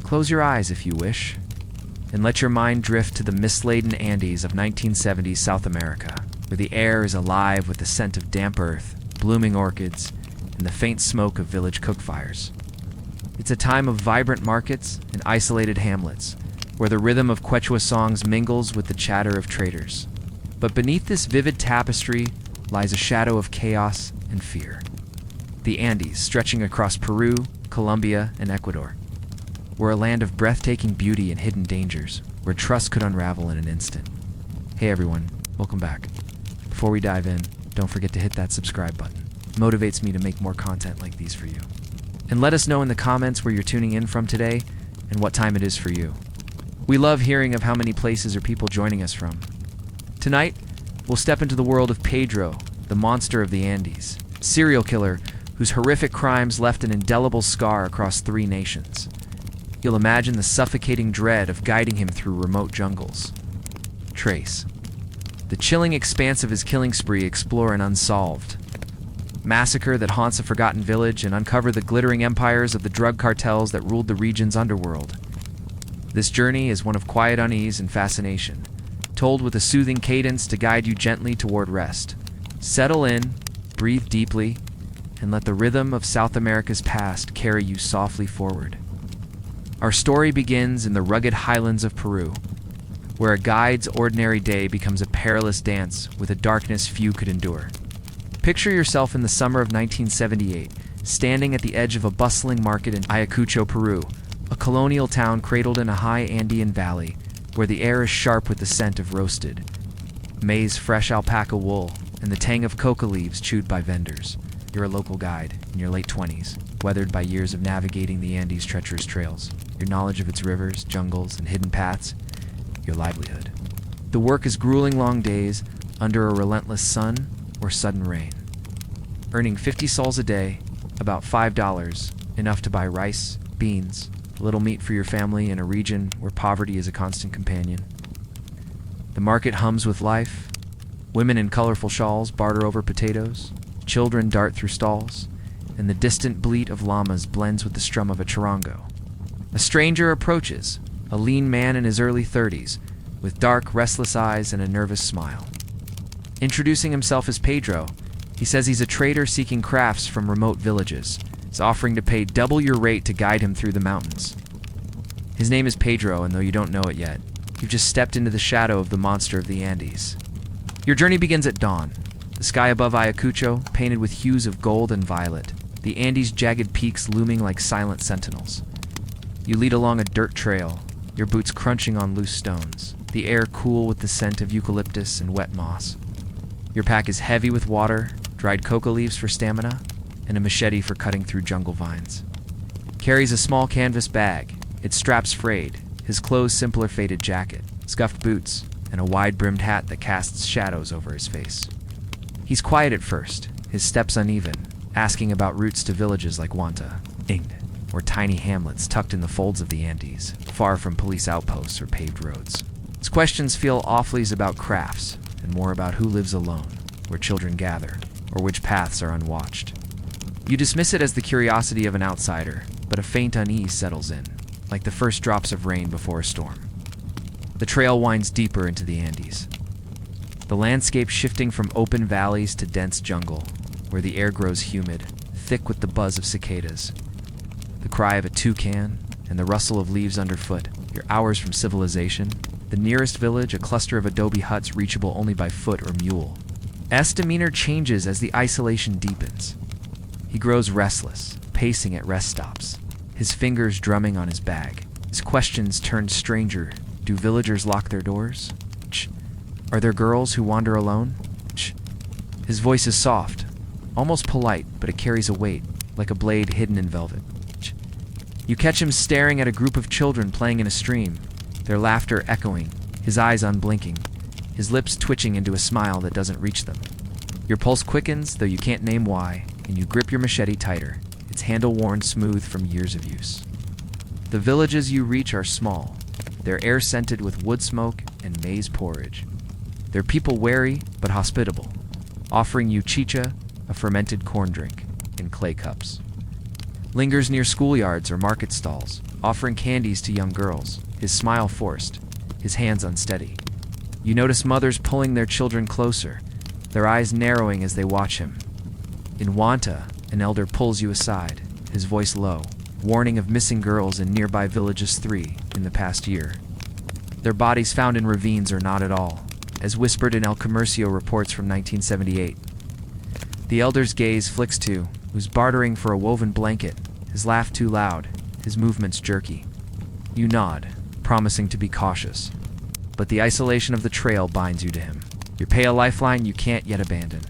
Close your eyes if you wish, and let your mind drift to the mist-laden Andes of 1970s South America, where the air is alive with the scent of damp earth, blooming orchids, and the faint smoke of village cook fires. It's a time of vibrant markets and isolated hamlets, where the rhythm of Quechua songs mingles with the chatter of traders. But beneath this vivid tapestry lies a shadow of chaos and fear. The Andes, stretching across Peru, Colombia, and Ecuador, were a land of breathtaking beauty and hidden dangers, where trust could unravel in an instant. Hey everyone, welcome back. Before we dive in, don't forget to hit that subscribe button. It motivates me to make more content like these for you. And let us know in the comments where you're tuning in from today and what time it is for you. We love hearing of how many places or people joining us from. Tonight, we'll step into the world of Pedro, the monster of the Andes, serial killer whose horrific crimes left an indelible scar across 3 nations. You'll imagine the suffocating dread of guiding him through remote jungles. Trace. The chilling expanse of his killing spree explore an unsolved massacre that haunts a forgotten village and uncover the glittering empires of the drug cartels that ruled the region's underworld. This journey is one of quiet unease and fascination, told with a soothing cadence to guide you gently toward rest. Settle in, breathe deeply, and let the rhythm of South America's past carry you softly forward. Our story begins in the rugged highlands of Peru, where a guide's ordinary day becomes a perilous dance with a darkness few could endure. Picture yourself in the summer of 1978, standing at the edge of a bustling market in Ayacucho, Peru, a colonial town cradled in a high Andean valley, where the air is sharp with the scent of roasted maize, fresh alpaca wool, and the tang of coca leaves chewed by vendors. You're a local guide in your late 20s, weathered by years of navigating the Andes' treacherous trails. Your knowledge of its rivers, jungles, and hidden paths, your livelihood. The work is grueling long days under a relentless sun or sudden rain. Earning 50 sols a day, about $5, enough to buy rice, beans, a little meat for your family in a region where poverty is a constant companion. The market hums with life. Women in colorful shawls barter over potatoes. Children dart through stalls, and the distant bleat of llamas blends with the strum of a charango. A stranger approaches, a lean man in his early 30s, with dark, restless eyes and a nervous smile. Introducing himself as Pedro, he says he's a trader seeking crafts from remote villages. He's offering to pay double your rate to guide him through the mountains. His name is Pedro, and though you don't know it yet, you've just stepped into the shadow of the monster of the Andes. Your journey begins at dawn. The sky above Ayacucho, painted with hues of gold and violet, the Andes' jagged peaks looming like silent sentinels. You lead along a dirt trail, your boots crunching on loose stones, the air cool with the scent of eucalyptus and wet moss. Your pack is heavy with water, dried coca leaves for stamina, and a machete for cutting through jungle vines. Carries a small canvas bag, its straps frayed, his clothes simpler faded jacket, scuffed boots, and a wide-brimmed hat that casts shadows over his face. He's quiet at first, his steps uneven, asking about routes to villages like Huanta, Ingd, or tiny hamlets tucked in the folds of the Andes, far from police outposts or paved roads. His questions feel awfully about crafts, and more about who lives alone, where children gather, or which paths are unwatched. You dismiss it as the curiosity of an outsider, but a faint unease settles in, like the first drops of rain before a storm. The trail winds deeper into the Andes, the landscape shifting from open valleys to dense jungle, where the air grows humid, thick with the buzz of cicadas, the cry of a toucan, and the rustle of leaves underfoot. You're hours from civilization, the nearest village a cluster of adobe huts reachable only by foot or mule. S. demeanor changes as the isolation deepens. He grows restless, pacing at rest stops, his fingers drumming on his bag. His questions turn stranger. Do villagers lock their doors? Are there girls who wander alone? His voice is soft, almost polite, but it carries a weight, like a blade hidden in velvet. You catch him staring at a group of children playing in a stream, their laughter echoing, his eyes unblinking, his lips twitching into a smile that doesn't reach them. Your pulse quickens, though you can't name why, and you grip your machete tighter, its handle worn smooth from years of use. The villages you reach are small, their air scented with wood smoke and maize porridge. Their people wary but hospitable, offering you chicha, a fermented corn drink, in clay cups. Lingers near schoolyards or market stalls, offering candies to young girls, his smile forced, his hands unsteady. You notice mothers pulling their children closer, their eyes narrowing as they watch him. In Wanta, an elder pulls you aside, his voice low, warning of missing girls in nearby villages 3 in the past year. Their bodies found in ravines or not at all, as whispered in El Comercio reports from 1978. The elder's gaze flicks to, who's bartering for a woven blanket, his laugh too loud, his movements jerky. You nod, promising to be cautious. But the isolation of the trail binds you to him. You pay a lifeline you can't yet abandon.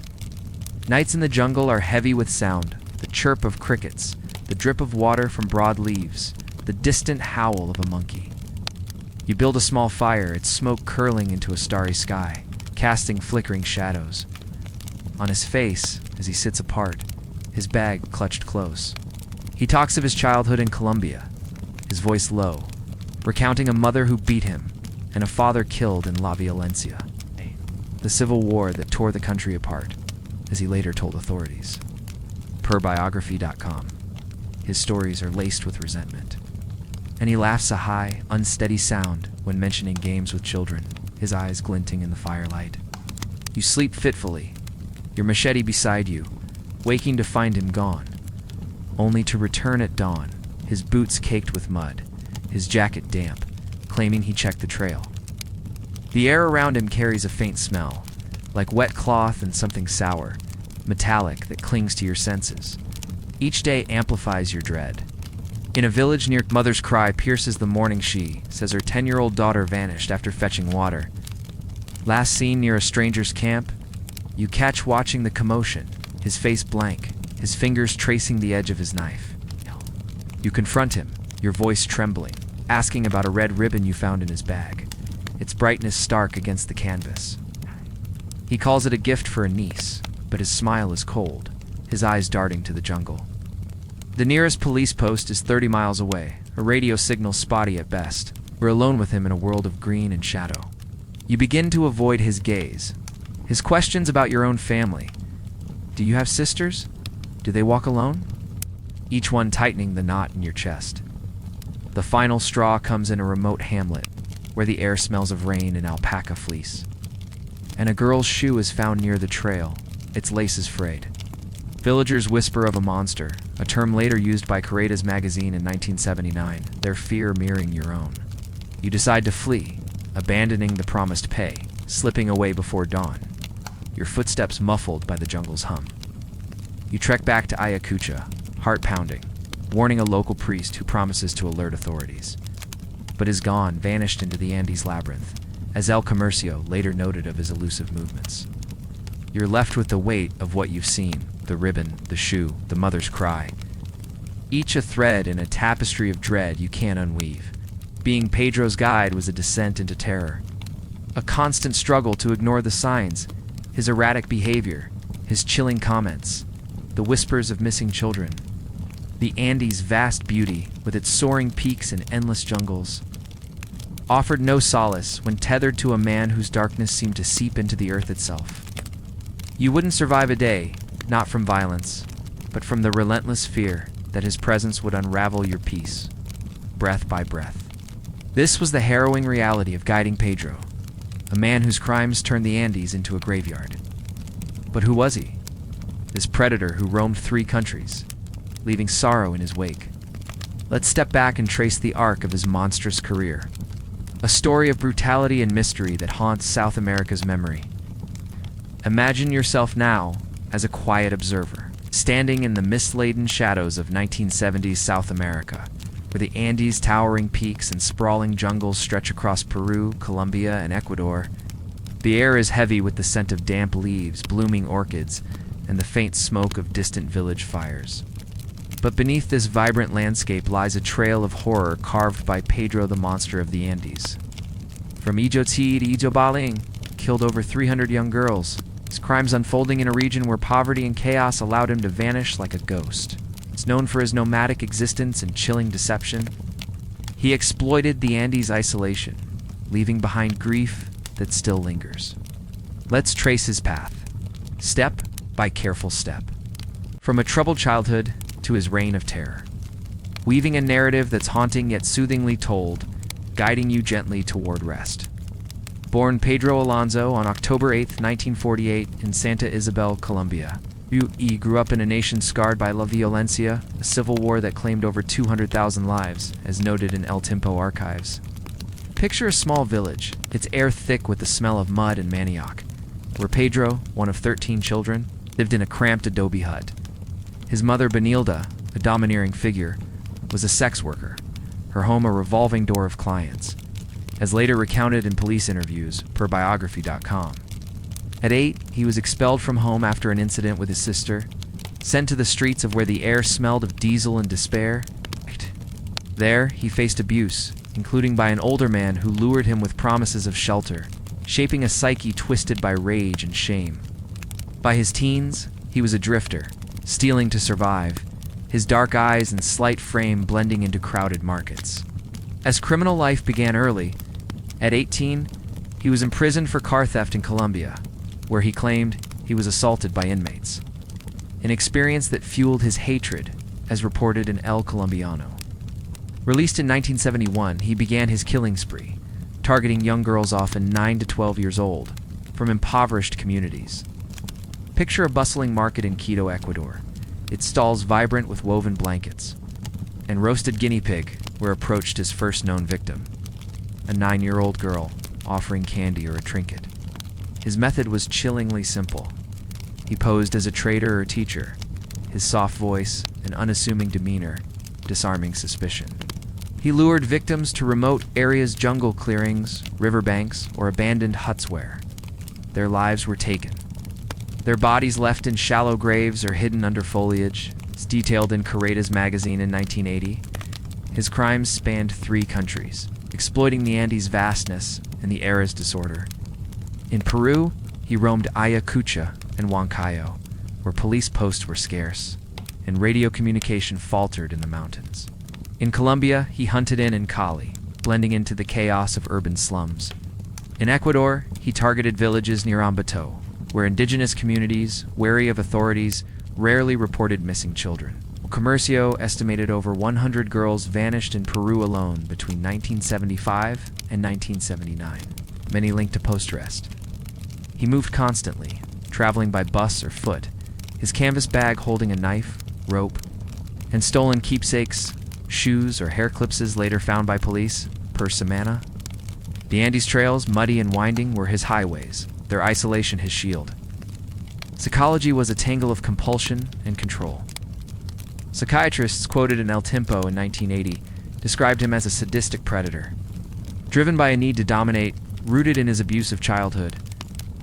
Nights in the jungle are heavy with sound, the chirp of crickets, the drip of water from broad leaves, the distant howl of a monkey. You build a small fire, its smoke curling into a starry sky, casting flickering shadows. On his face, as he sits apart, his bag clutched close. He talks of his childhood in Colombia, his voice low, recounting a mother who beat him and a father killed in La Violencia, the civil war that tore the country apart, as he later told authorities. Per biography.com, his stories are laced with resentment. And he laughs a high, unsteady sound when mentioning games with children, his eyes glinting in the firelight. You sleep fitfully, your machete beside you, waking to find him gone, only to return at dawn, his boots caked with mud, his jacket damp, claiming he checked the trail. The air around him carries a faint smell, like wet cloth and something sour, metallic that clings to your senses. Each day amplifies your dread. In a village near, mother's cry pierces the morning. She says her 10-year-old daughter vanished after fetching water. Last seen near a stranger's camp, you catch watching the commotion, his face blank, his fingers tracing the edge of his knife. You confront him, your voice trembling, asking about a red ribbon you found in his bag, its brightness stark against the canvas. He calls it a gift for a niece, but his smile is cold, his eyes darting to the jungle. The nearest police post is 30 miles away, a radio signal spotty at best. We're alone with him in a world of green and shadow. You begin to avoid his gaze, his questions about your own family. Do you have sisters? Do they walk alone? Each one tightening the knot in your chest. The final straw comes in a remote hamlet, where the air smells of rain and alpaca fleece. And a girl's shoe is found near the trail, its laces frayed. Villagers whisper of a monster, a term later used by Carretas magazine in 1979, their fear mirroring your own. You decide to flee, abandoning the promised pay, slipping away before dawn, your footsteps muffled by the jungle's hum. You trek back to Ayacucho, heart pounding, warning a local priest who promises to alert authorities. But is gone, vanished into the Andes labyrinth, as El Comercio later noted of his elusive movements. You're left with the weight of what you've seen, the ribbon, the shoe, the mother's cry. Each a thread in a tapestry of dread you can't unweave. Being Pedro's guide was a descent into terror. A constant struggle to ignore the signs, his erratic behavior, his chilling comments, the whispers of missing children. The Andes' vast beauty, with its soaring peaks and endless jungles, offered no solace when tethered to a man whose darkness seemed to seep into the earth itself. You wouldn't survive a day, not from violence, but from the relentless fear that his presence would unravel your peace, breath by breath. This was the harrowing reality of guiding Pedro, a man whose crimes turned the Andes into a graveyard. But who was he? This predator who roamed 3 countries, leaving sorrow in his wake. Let's step back and trace the arc of his monstrous career, a story of brutality and mystery that haunts South America's memory. Imagine yourself now as a quiet observer, standing in the mist-laden shadows of 1970s South America, where the Andes' towering peaks and sprawling jungles stretch across Peru, Colombia, and Ecuador. The air is heavy with the scent of damp leaves, blooming orchids, and the faint smoke of distant village fires. But beneath this vibrant landscape lies a trail of horror carved by Pedro the Monster of the Andes. From Ijoti to Ijobaling, killed over 300 young girls, his crimes unfolding in a region where poverty and chaos allowed him to vanish like a ghost. It's known for his nomadic existence and chilling deception. He exploited the Andes' isolation, leaving behind grief that still lingers. Let's trace his path, step by careful step, from a troubled childhood to his reign of terror. weaving a narrative that's haunting yet soothingly told, guiding you gently toward rest. Born Pedro Alonso on October 8, 1948, in Santa Isabel, Colombia, he grew up in a nation scarred by La Violencia, a civil war that claimed over 200,000 lives, as noted in El Tiempo archives. Picture a small village, its air thick with the smell of mud and manioc, where Pedro, one of 13 children, lived in a cramped adobe hut. His mother, Benilda, a domineering figure, was a sex worker, her home a revolving door of clients, as later recounted in police interviews per biography.com. At 8, he was expelled from home after an incident with his sister, sent to the streets of where the air smelled of diesel and despair. There, he faced abuse, including by an older man who lured him with promises of shelter, shaping a psyche twisted by rage and shame. By his teens, he was a drifter, stealing to survive, his dark eyes and slight frame blending into crowded markets. As criminal life began early, at 18, he was imprisoned for car theft in Colombia, where he claimed he was assaulted by inmates, an experience that fueled his hatred, as reported in El Colombiano. Released in 1971, he began his killing spree, targeting young girls often 9 to 12 years old, from impoverished communities. Picture a bustling market in Quito, Ecuador, its stalls vibrant with woven blankets, and roasted guinea pig where approached his first known victim, a 9-year-old girl offering candy or a trinket. His method was chillingly simple. He posed as a trader or teacher, his soft voice and unassuming demeanor disarming suspicion. He lured victims to remote areas, jungle clearings, riverbanks, or abandoned huts where their lives were taken. Their bodies left in shallow graves or hidden under foliage, as detailed in Carretas magazine in 1980. His crimes spanned 3 countries, exploiting the Andes' vastness and the era's disorder. In Peru, he roamed Ayacucho and Huancayo, where police posts were scarce, and radio communication faltered in the mountains. In Colombia, he hunted in Cali, blending into the chaos of urban slums. In Ecuador, he targeted villages near Ambato, where indigenous communities, wary of authorities, rarely reported missing children. Comercio estimated over 100 girls vanished in Peru alone between 1975 and 1979, many linked to post-arrest. He moved constantly, traveling by bus or foot, his canvas bag holding a knife, rope, and stolen keepsakes, shoes, or hair clippses later found by police, per Semana. The Andes trails, muddy and winding, were his highways, their isolation his shield. Psychology was a tangle of compulsion and control. Psychiatrists quoted in El Tiempo in 1980 described him as a sadistic predator. Driven by a need to dominate, rooted in his abusive childhood,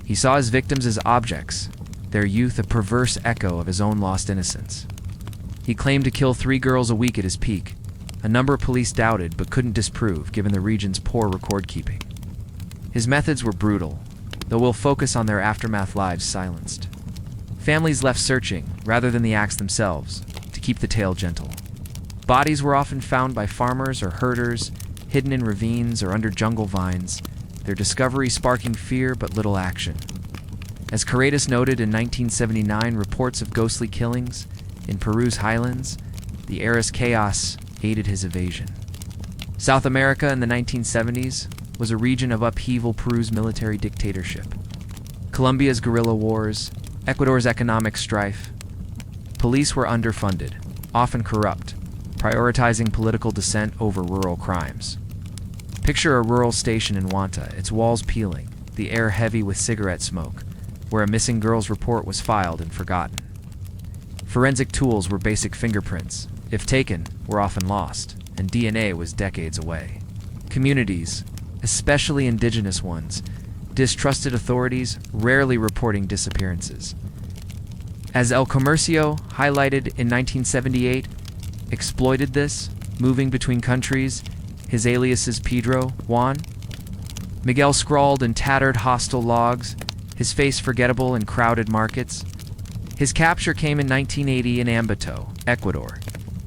he saw his victims as objects, their youth a perverse echo of his own lost innocence. He claimed to kill 3 girls a week at his peak, a number police doubted but couldn't disprove given the region's poor record-keeping. His methods were brutal, though we'll focus on their aftermath lives silenced. Families left searching, rather than the acts themselves, to keep the tale gentle. Bodies were often found by farmers or herders, hidden in ravines or under jungle vines, their discovery sparking fear but little action. As Carretas noted in 1979, reports of ghostly killings in Peru's highlands, the era's chaos aided his evasion. South America in the 1970s was a region of upheaval. Peru's military dictatorship, Colombia's guerrilla wars, Ecuador's economic strife. Police were underfunded, often corrupt, prioritizing political dissent over rural crimes. Picture a rural station in Huanta, its walls peeling, the air heavy with cigarette smoke, where a missing girl's report was filed and forgotten. Forensic tools were basic fingerprints, if taken, were often lost, and DNA was decades away. Communities, especially indigenous ones, distrusted authorities, rarely reporting disappearances. As El Comercio highlighted in 1978, exploited this, moving between countries, his aliases Pedro, Juan. Miguel scrawled in tattered hostile logs, his face forgettable in crowded markets. His capture came in 1980 in Ambato, Ecuador,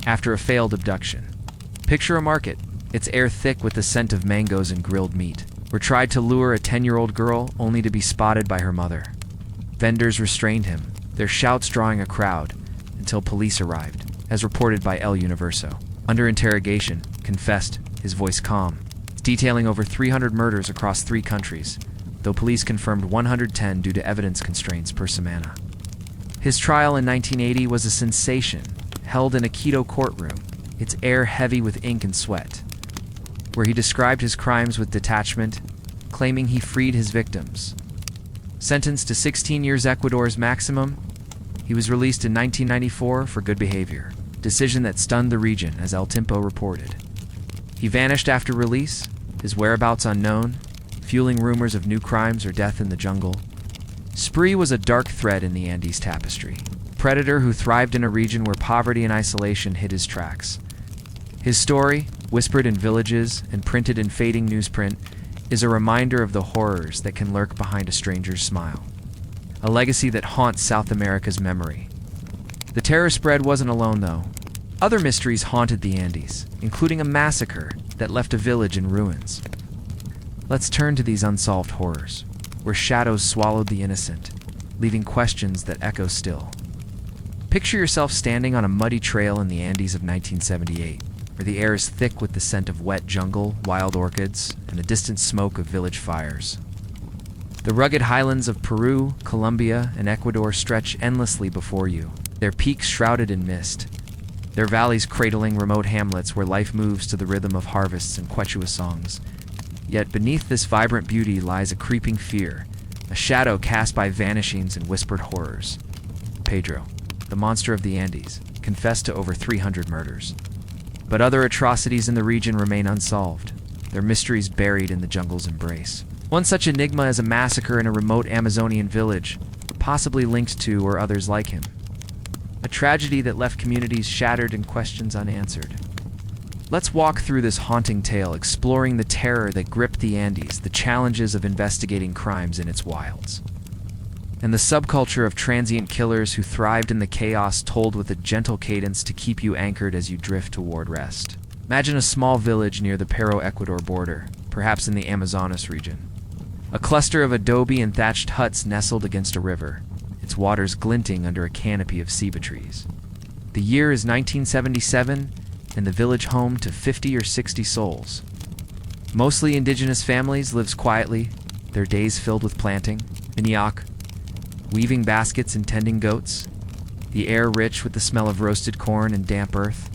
after a failed abduction. Picture a market, its air thick with the scent of mangoes and grilled meat, where tried to lure a 10-year-old girl only to be spotted by her mother. Vendors restrained him, their shouts drawing a crowd, until police arrived, as reported by El Universo. Under interrogation, confessed, his voice calm, detailing over 300 murders across 3 countries, though police confirmed 110 due to evidence constraints per semana. His trial in 1980 was a sensation, held in a Quito courtroom, its air heavy with ink and sweat, where he described his crimes with detachment, claiming he freed his victims. Sentenced to 16 years Ecuador's maximum, he was released in 1994 for good behavior, decision that stunned the region, as El Tiempo reported. He vanished after release, his whereabouts unknown, fueling rumors of new crimes or death in the jungle. Spree was a dark thread in the Andes tapestry, a predator who thrived in a region where poverty and isolation hid his tracks. His story, whispered in villages and printed in fading newsprint, is a reminder of the horrors that can lurk behind a stranger's smile. A legacy that haunts South America's memory. The terror spread wasn't alone, though. Other mysteries haunted the Andes, including a massacre that left a village in ruins. Let's turn to these unsolved horrors, where shadows swallowed the innocent, leaving questions that echo still. Picture yourself standing on a muddy trail in the Andes of 1978, where the air is thick with the scent of wet jungle, wild orchids, and the distant smoke of village fires. The rugged highlands of Peru, Colombia, and Ecuador stretch endlessly before you, their peaks shrouded in mist, their valleys cradling remote hamlets where life moves to the rhythm of harvests and Quechua songs. Yet beneath this vibrant beauty lies a creeping fear, a shadow cast by vanishings and whispered horrors. Pedro, the monster of the Andes, confessed to over 300 murders. But other atrocities in the region remain unsolved, their mysteries buried in the jungle's embrace. One such enigma is a massacre in a remote Amazonian village, possibly linked to or others like him. A tragedy that left communities shattered and questions unanswered. Let's walk through this haunting tale, exploring the terror that gripped the Andes, the challenges of investigating crimes in its wilds, and the subculture of transient killers who thrived in the chaos, told with a gentle cadence to keep you anchored as you drift toward rest. Imagine a small village near the Peru-Ecuador border, perhaps in the Amazonas region. A cluster of adobe and thatched huts nestled against a river, its waters glinting under a canopy of ceiba trees. The year is 1977, and the village home to 50 or 60 souls. Mostly indigenous families lives quietly, their days filled with planting, manioc, weaving baskets and tending goats, the air rich with the smell of roasted corn and damp earth.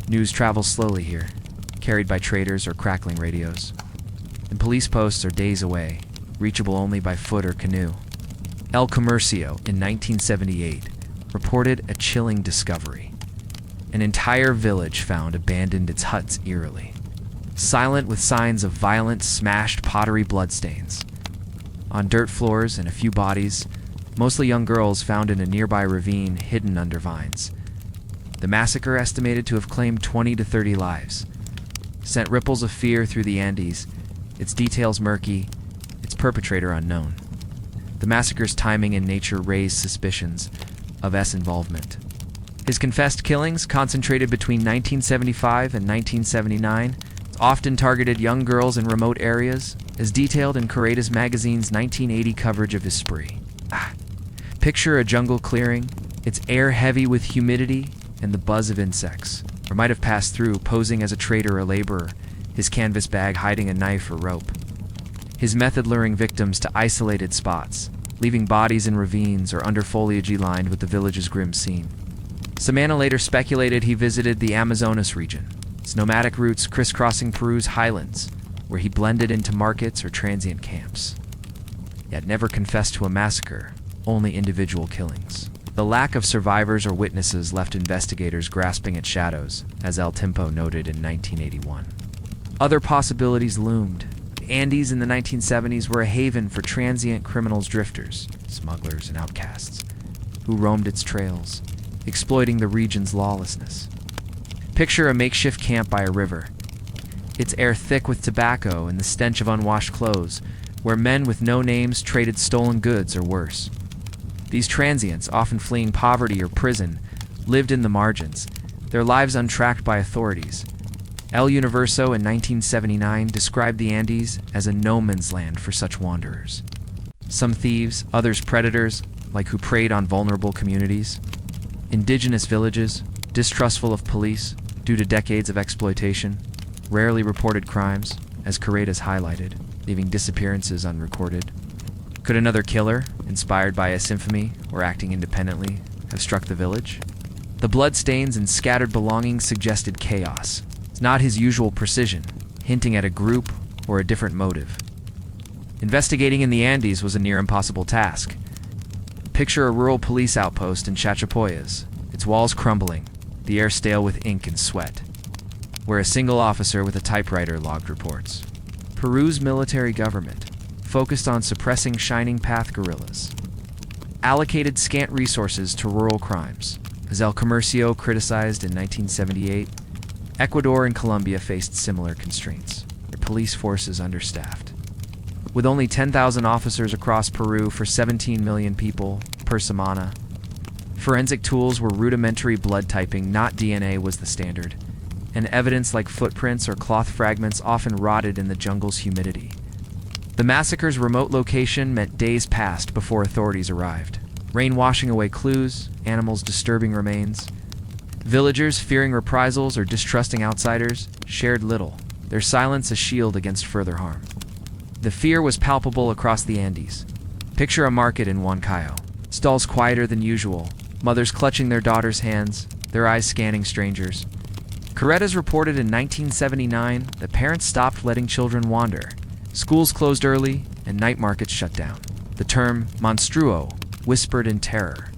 News travels slowly here, carried by traders or crackling radios. And police posts are days away, reachable only by foot or canoe. El Comercio, in 1978, reported a chilling discovery. An entire village found abandoned its huts eerily, silent with signs of violent, smashed pottery bloodstains. On dirt floors and a few bodies, mostly young girls found in a nearby ravine hidden under vines. The massacre, estimated to have claimed 20 to 30 lives, sent ripples of fear through the Andes, its details murky, its perpetrator unknown. The massacre's timing and nature raised suspicions of S involvement. His confessed killings, concentrated between 1975 and 1979, often targeted young girls in remote areas, as detailed in Correa's magazine's 1980 coverage of his spree. Picture a jungle clearing, its air heavy with humidity and the buzz of insects, or might have passed through, posing as a trader or laborer, his canvas bag hiding a knife or rope. His method luring victims to isolated spots, leaving bodies in ravines or under foliage lined with the village's grim scene. Samana later speculated he visited the Amazonas region, its nomadic routes crisscrossing Peru's highlands, where he blended into markets or transient camps. Yet never confessed to a massacre, only individual killings. The lack of survivors or witnesses left investigators grasping at shadows, as El Tiempo noted in 1981. Other possibilities loomed. The Andes in the 1970s were a haven for transient criminals, drifters, smugglers, and outcasts, who roamed its trails, exploiting the region's lawlessness. Picture a makeshift camp by a river, its air thick with tobacco and the stench of unwashed clothes, where men with no names traded stolen goods or worse. These transients, often fleeing poverty or prison, lived in the margins, their lives untracked by authorities. El Universo in 1979 described the Andes as a no man's land for such wanderers. Some thieves, others predators, like who preyed on vulnerable communities. Indigenous villages, distrustful of police due to decades of exploitation, rarely reported crimes, as Carretas highlighted, leaving disappearances unrecorded. Could another killer, inspired by a symphony or acting independently, have struck the village? The bloodstains and scattered belongings suggested chaos. It's not his usual precision, hinting at a group or a different motive. Investigating in the Andes was a near impossible task. Picture a rural police outpost in Chachapoyas, its walls crumbling, the air stale with ink and sweat, where a single officer with a typewriter logged reports. Peru's military government focused on suppressing Shining Path guerrillas, allocated scant resources to rural crimes. As El Comercio criticized in 1978, Ecuador and Colombia faced similar constraints, their police forces understaffed. With only 10,000 officers across Peru for 17 million people per semana, forensic tools were rudimentary. Blood typing, not DNA, was the standard, and evidence like footprints or cloth fragments often rotted in the jungle's humidity. The massacre's remote location meant days passed before authorities arrived. Rain washing away clues, animals disturbing remains. Villagers, fearing reprisals or distrusting outsiders, shared little, their silence a shield against further harm. The fear was palpable across the Andes. Picture a market in Huancayo. Stalls quieter than usual, mothers clutching their daughters' hands, their eyes scanning strangers. Carretas reported in 1979 that parents stopped letting children wander. Schools closed early, and night markets shut down. The term monstruo whispered in terror.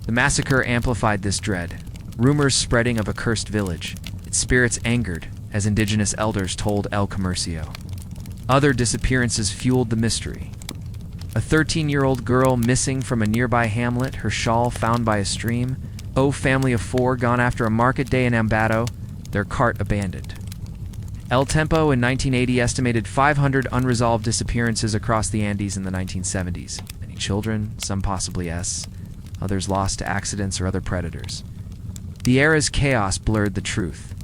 The massacre amplified this dread, rumors spreading of a cursed village, its spirits angered as indigenous elders told El Comercio. Other disappearances fueled the mystery. A 13-year-old girl missing from a nearby hamlet, her shawl found by a stream. Family of 4 gone after a market day in Ambato, their cart abandoned. El Tempo in 1980 estimated 500 unresolved disappearances across the Andes in the 1970s. Many children, some possibly others lost to accidents or other predators. The era's chaos blurred the truth.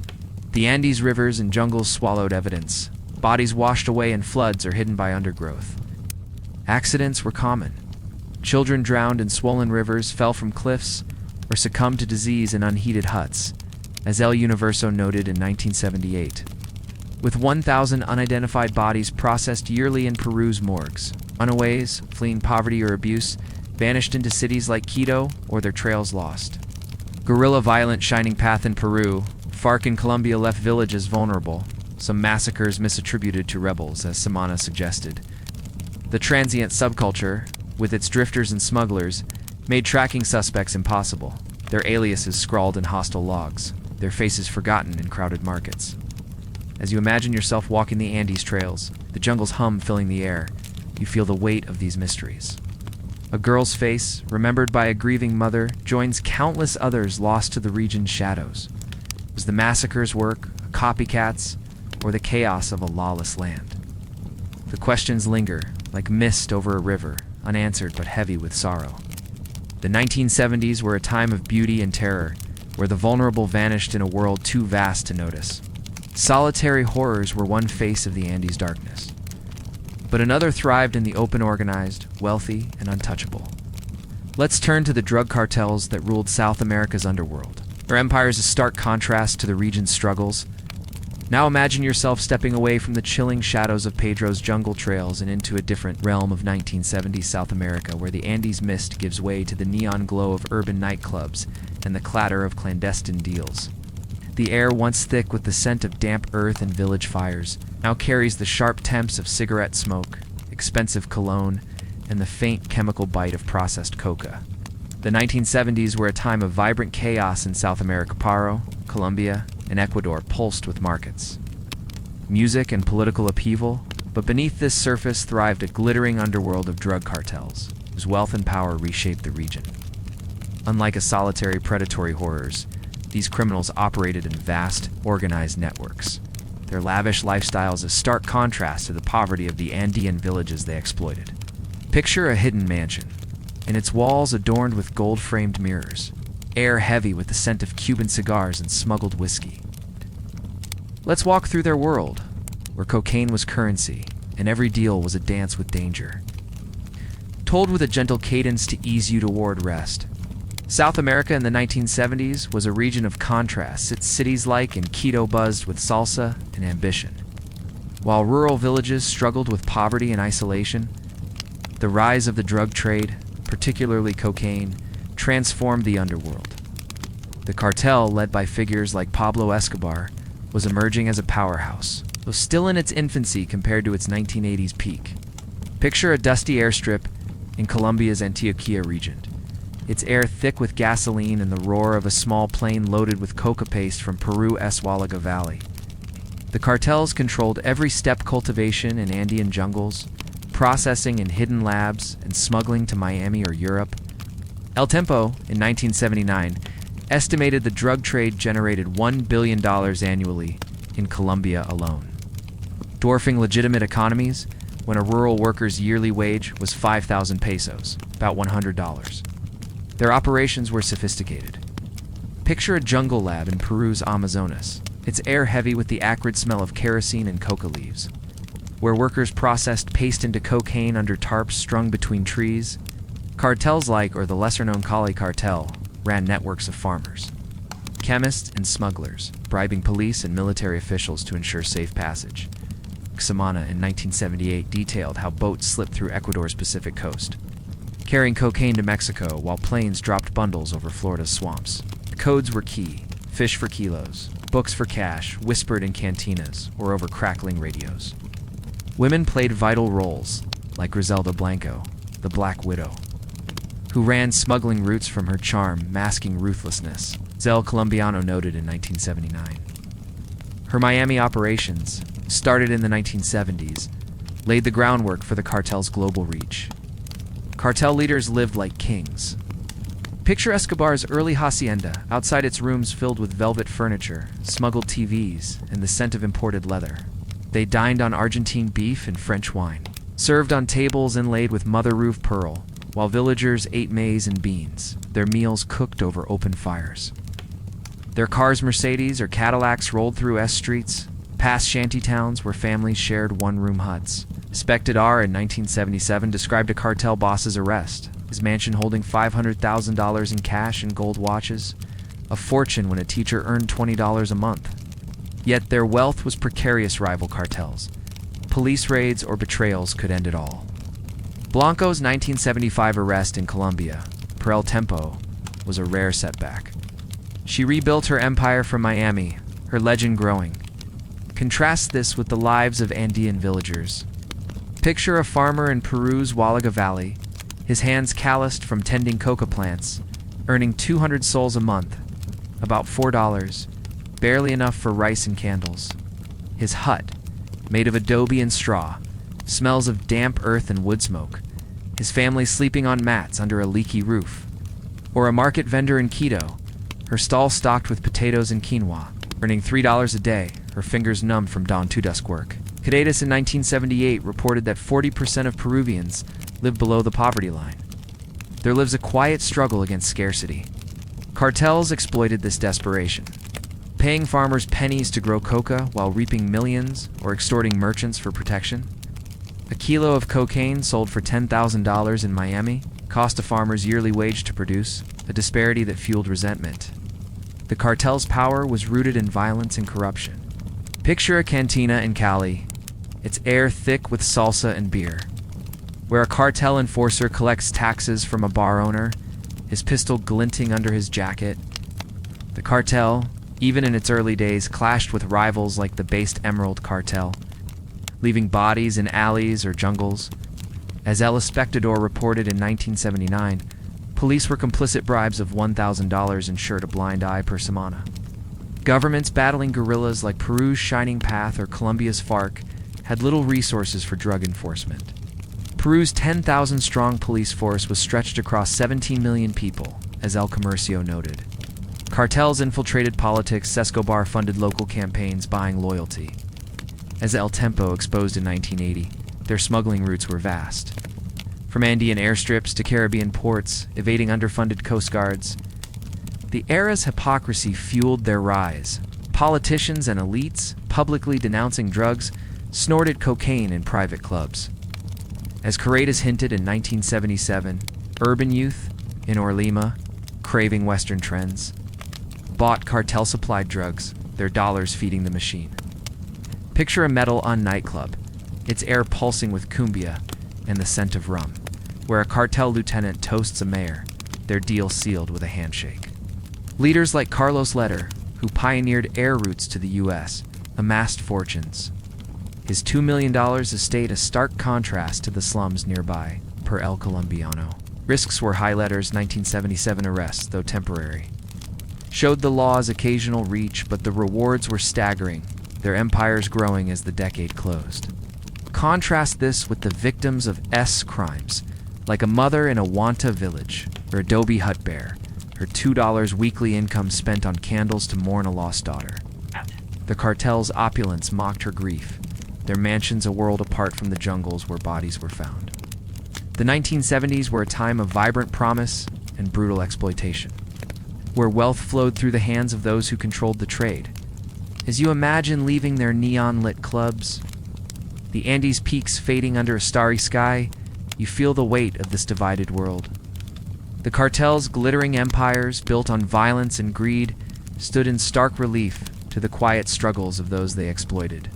The Andes rivers and jungles swallowed evidence. Bodies washed away in floods or hidden by undergrowth. Accidents were common. Children drowned in swollen rivers, fell from cliffs, or succumbed to disease in unheated huts, as El Universo noted in 1978. With 1,000 unidentified bodies processed yearly in Peru's morgues, runaways, fleeing poverty or abuse, vanished into cities like Quito or their trails lost. Guerrilla violent Shining Path in Peru, FARC in Colombia left villages vulnerable, some massacres misattributed to rebels, as Samana suggested. The transient subculture, with its drifters and smugglers, made tracking suspects impossible, their aliases scrawled in hostile logs, their faces forgotten in crowded markets. As you imagine yourself walking the Andes trails, the jungle's hum filling the air, you feel the weight of these mysteries. A girl's face, remembered by a grieving mother, joins countless others lost to the region's shadows. Was the massacre's work, copycats, or the chaos of a lawless land? The questions linger, like mist over a river, unanswered but heavy with sorrow. The 1970s were a time of beauty and terror, where the vulnerable vanished in a world too vast to notice. Solitary horrors were one face of the Andes darkness. But another thrived in the open, organized, wealthy, and untouchable. Let's turn to the drug cartels that ruled South America's underworld. Their empire is a stark contrast to the region's struggles. Now imagine yourself stepping away from the chilling shadows of Pedro's jungle trails and into a different realm of 1970s South America, where the Andes mist gives way to the neon glow of urban nightclubs and the clatter of clandestine deals. The air, once thick with the scent of damp earth and village fires, now carries the sharp temps of cigarette smoke, expensive cologne, and the faint chemical bite of processed coca. The 1970s were a time of vibrant chaos in South America. Paro, Colombia, and Ecuador pulsed with markets, music, and political upheaval, but beneath this surface thrived a glittering underworld of drug cartels, whose wealth and power reshaped the region. Unlike a solitary predatory horrors, these criminals operated in vast, organized networks. Their lavish lifestyles a stark contrast to the poverty of the Andean villages they exploited. Picture a hidden mansion, and its walls adorned with gold-framed mirrors, air heavy with the scent of Cuban cigars and smuggled whiskey. Let's walk through their world, where cocaine was currency, and every deal was a dance with danger. Told with a gentle cadence to ease you toward rest, South America in the 1970s was a region of contrasts. Its cities like in Quito buzzed with salsa and ambition, while rural villages struggled with poverty and isolation. The rise of the drug trade, particularly cocaine, transformed the underworld. The cartel, led by figures like Pablo Escobar, was emerging as a powerhouse, though still in its infancy compared to its 1980s peak. Picture a dusty airstrip in Colombia's Antioquia region, its air thick with gasoline and the roar of a small plane loaded with coca paste from Peru's Huallaga Valley. The cartels controlled every step: cultivation in Andean jungles, processing in hidden labs, and smuggling to Miami or Europe. El Tiempo, in 1979, estimated the drug trade generated $1 billion annually in Colombia alone, dwarfing legitimate economies when a rural worker's yearly wage was 5,000 pesos, about $100. Their operations were sophisticated. Picture a jungle lab in Peru's Amazonas, its air heavy with the acrid smell of kerosene and coca leaves, where workers processed paste into cocaine under tarps strung between trees. Cartels like, or the lesser-known Cali cartel, ran networks of farmers, chemists, and smugglers, bribing police and military officials to ensure safe passage. Xamana in 1978 detailed how boats slipped through Ecuador's Pacific coast, carrying cocaine to Mexico while planes dropped bundles over Florida's swamps. The codes were key: fish for kilos, books for cash, whispered in cantinas or over crackling radios. Women played vital roles, like Griselda Blanco, the Black Widow, who ran smuggling routes from her charm, masking ruthlessness, Zel Colombiano noted in 1979. Her Miami operations, started in the 1970s, laid the groundwork for the cartel's global reach. Cartel leaders lived like kings. Picture Escobar's early hacienda, outside its rooms filled with velvet furniture, smuggled TVs, and the scent of imported leather. They dined on Argentine beef and French wine, served on tables inlaid with mother-roof pearl, while villagers ate maize and beans, their meals cooked over open fires. Their cars, Mercedes or Cadillacs, rolled through S streets, past shanty towns where families shared one-room huts. Spected R in 1977 described a cartel boss's arrest, his mansion holding $500,000 in cash and gold watches, a fortune when a teacher earned $20 a month. Yet their wealth was precarious rival cartels. Police raids or betrayals could end it all. Blanco's 1975 arrest in Colombia, per El Tiempo, was a rare setback. She rebuilt her empire from Miami, her legend growing. Contrast this with the lives of Andean villagers. Picture a farmer in Peru's Huallaga Valley, his hands calloused from tending coca plants, earning 200 soles a month, about $4, barely enough for rice and candles. His hut, made of adobe and straw, smells of damp earth and wood smoke, his family sleeping on mats under a leaky roof. Or a market vendor in Quito, her stall stocked with potatoes and quinoa, earning $3 a day, her fingers numb from dawn to dusk work. Cadetas in 1978 reported that 40% of Peruvians live below the poverty line. There lives a quiet struggle against scarcity. Cartels exploited this desperation, paying farmers pennies to grow coca while reaping millions or extorting merchants for protection. A kilo of cocaine sold for $10,000 in Miami cost a farmer's yearly wage to produce, a disparity that fueled resentment. The cartel's power was rooted in violence and corruption. Picture a cantina in Cali, its air thick with salsa and beer, where a cartel enforcer collects taxes from a bar owner, his pistol glinting under his jacket. The cartel, even in its early days, clashed with rivals like the based Emerald Cartel, leaving bodies in alleys or jungles. As El Espectador reported in 1979, police were complicit. Bribes of $1,000 ensured a blind eye per semana. Governments battling guerrillas like Peru's Shining Path or Colombia's FARC had little resources for drug enforcement. Peru's 10,000-strong police force was stretched across 17 million people, as El Comercio noted. Cartels infiltrated politics. Escobar funded local campaigns, buying loyalty. As El Tiempo exposed in 1980, their smuggling routes were vast. From Andean airstrips to Caribbean ports, evading underfunded coast guards. The era's hypocrisy fueled their rise. Politicians and elites, publicly denouncing drugs, snorted cocaine in private clubs. As Caretas hinted in 1977, urban youth, in Orlima, craving Western trends, bought cartel-supplied drugs, their dollars feeding the machine. Picture a metal-on nightclub, its air pulsing with cumbia and the scent of rum, where a cartel lieutenant toasts a mayor, their deal sealed with a handshake. Leaders like Carlos Leder, who pioneered air routes to the U.S., amassed fortunes. His $2 million estate a stark contrast to the slums nearby, per El Colombiano. Risks were high. Leder's 1977 arrest, though temporary, showed the law's occasional reach, but the rewards were staggering, their empires growing as the decade closed. Contrast this with the victims of S crimes, like a mother in a Wanta village, or Adobe Hut bear, her $2 weekly income spent on candles to mourn a lost daughter. The cartel's opulence mocked her grief, their mansions a world apart from the jungles where bodies were found. The 1970s were a time of vibrant promise and brutal exploitation, where wealth flowed through the hands of those who controlled the trade. As you imagine leaving their neon-lit clubs, the Andes peaks fading under a starry sky, you feel the weight of this divided world. The cartel's glittering empires, built on violence and greed, stood in stark relief to the quiet struggles of those they exploited.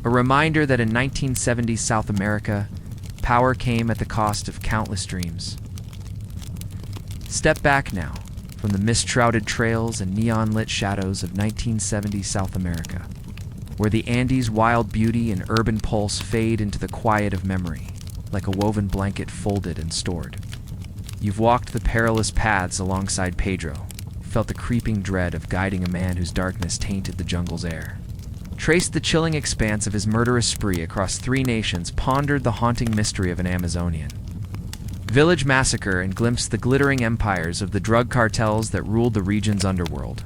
A reminder that in 1970s South America, power came at the cost of countless dreams. Step back now from the mist-shrouded trails and neon-lit shadows of 1970s South America, where the Andes' wild beauty and urban pulse fade into the quiet of memory, like a woven blanket folded and stored. You've walked the perilous paths alongside Pedro, felt the creeping dread of guiding a man whose darkness tainted the jungle's air. Traced the chilling expanse of his murderous spree across 3 nations, pondered the haunting mystery of an Amazonian village massacre, and glimpsed the glittering empires of the drug cartels that ruled the region's underworld.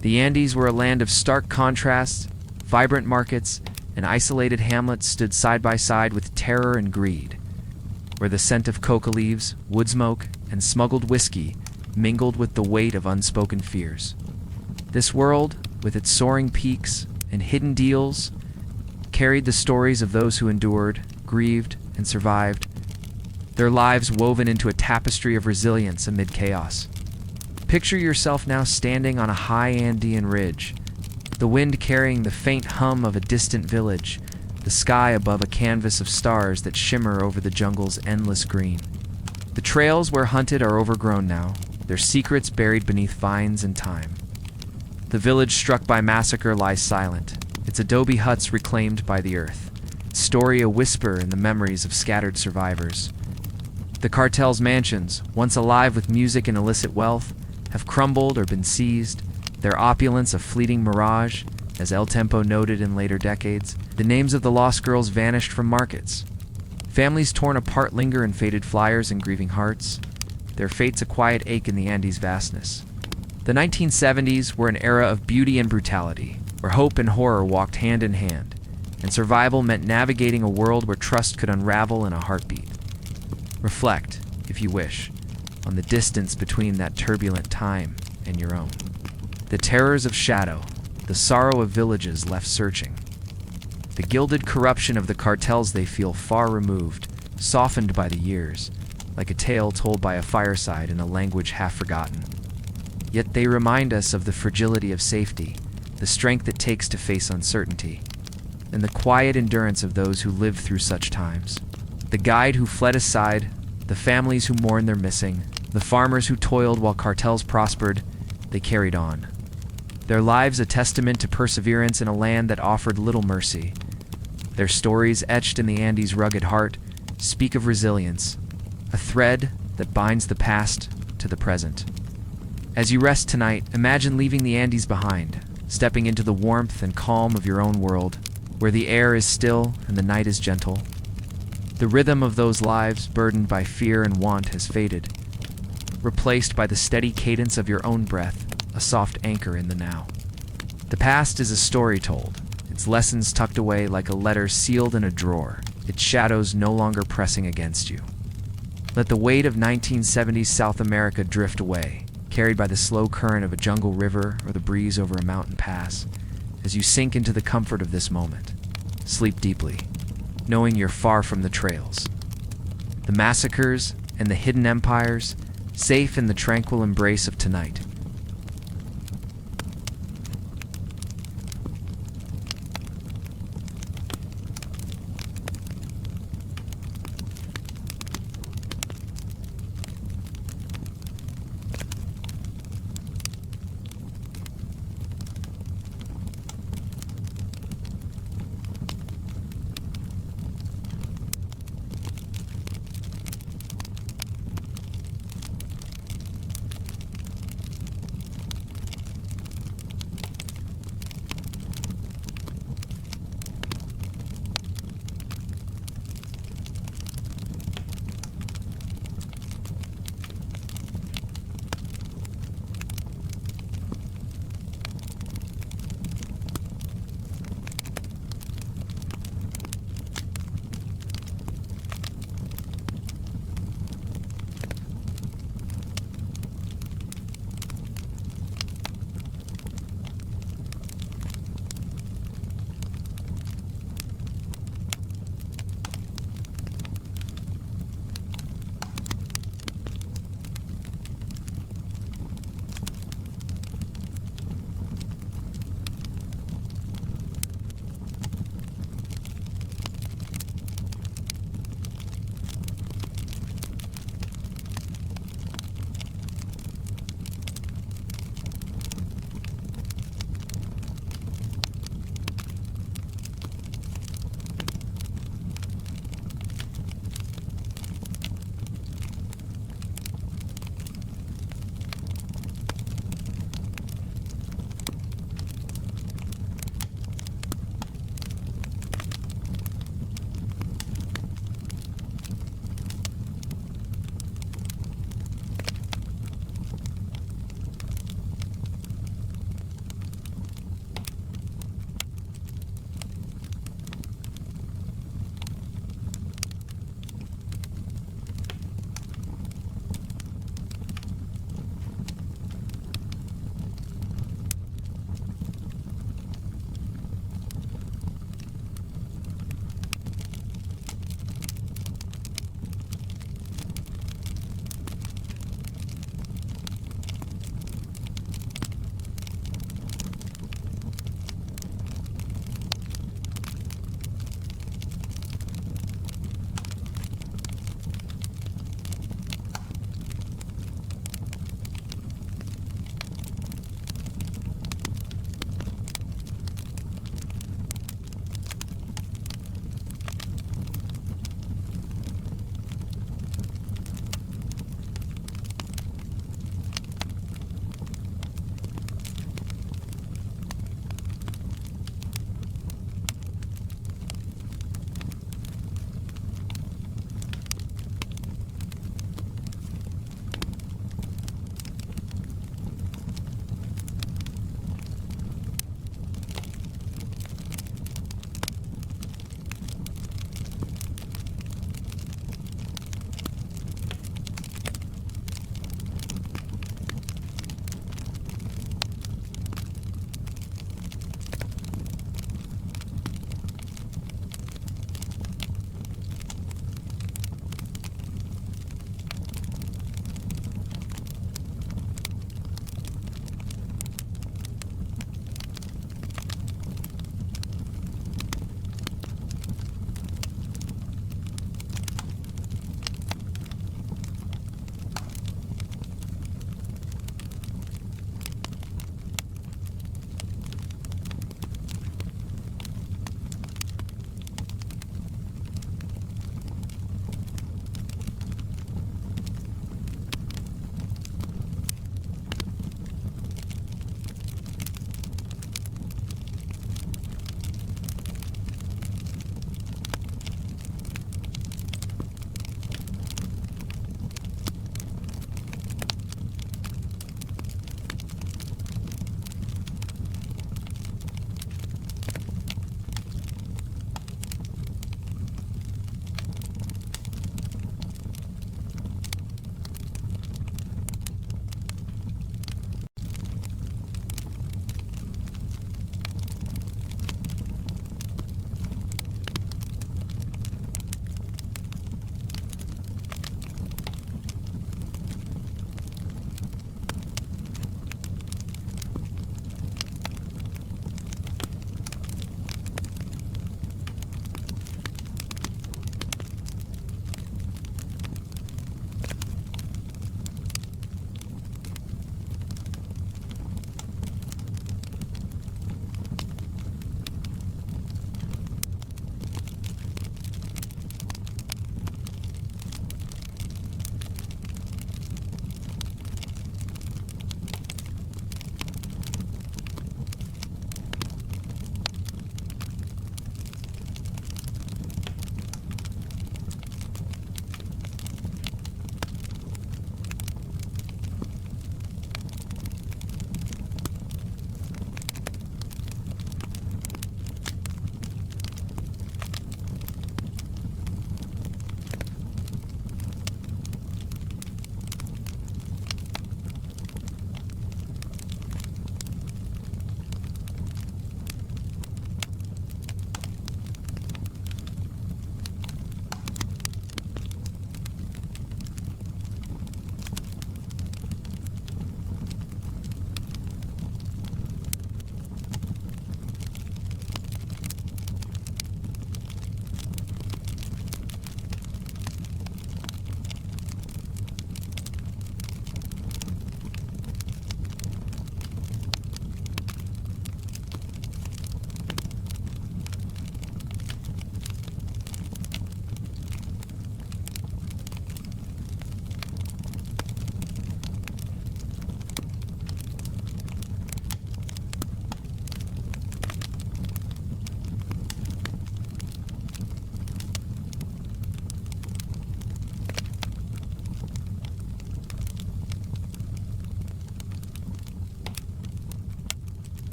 The Andes were a land of stark contrasts. Vibrant markets and isolated hamlets stood side by side with terror and greed, where the scent of coca leaves, wood smoke, and smuggled whiskey mingled with the weight of unspoken fears. This world, with its soaring peaks and hidden deals, carried the stories of those who endured, grieved, and survived, their lives woven into a tapestry of resilience amid chaos. Picture yourself now standing on a high Andean ridge, the wind carrying the faint hum of a distant village, the sky above a canvas of stars that shimmer over the jungle's endless green. The trails where hunted are overgrown now, their secrets buried beneath vines and time. The village struck by massacre lies silent, its adobe huts reclaimed by the earth, its story a whisper in the memories of scattered survivors. The cartel's mansions, once alive with music and illicit wealth, have crumbled or been seized, their opulence a fleeting mirage. As El Tempo noted in later decades, the names of the lost girls vanished from markets. Families torn apart linger in faded flyers and grieving hearts, their fates a quiet ache in the Andes' vastness. The 1970s were an era of beauty and brutality, where hope and horror walked hand in hand, and survival meant navigating a world where trust could unravel in a heartbeat. Reflect, if you wish, on the distance between that turbulent time and your own. The terrors of shadow, the sorrow of villages left searching. The gilded corruption of the cartels they feel far removed, softened by the years, like a tale told by a fireside in a language half forgotten. Yet they remind us of the fragility of safety, the strength it takes to face uncertainty, and the quiet endurance of those who lived through such times. The guide who fled aside, the families who mourned their missing, the farmers who toiled while cartels prospered, they carried on. Their lives a testament to perseverance in a land that offered little mercy. Their stories, etched in the Andes' rugged heart, speak of resilience, a thread that binds the past to the present. As you rest tonight, imagine leaving the Andes behind, stepping into the warmth and calm of your own world, where the air is still and the night is gentle. The rhythm of those lives, burdened by fear and want, has faded, replaced by the steady cadence of your own breath, a soft anchor in the now. The past is a story told, its lessons tucked away like a letter sealed in a drawer, its shadows no longer pressing against you. Let the weight of 1970s South America drift away, carried by the slow current of a jungle river or the breeze over a mountain pass, as you sink into the comfort of this moment. Sleep deeply, knowing you're far from the trails, the massacres, and the hidden empires, safe in the tranquil embrace of tonight.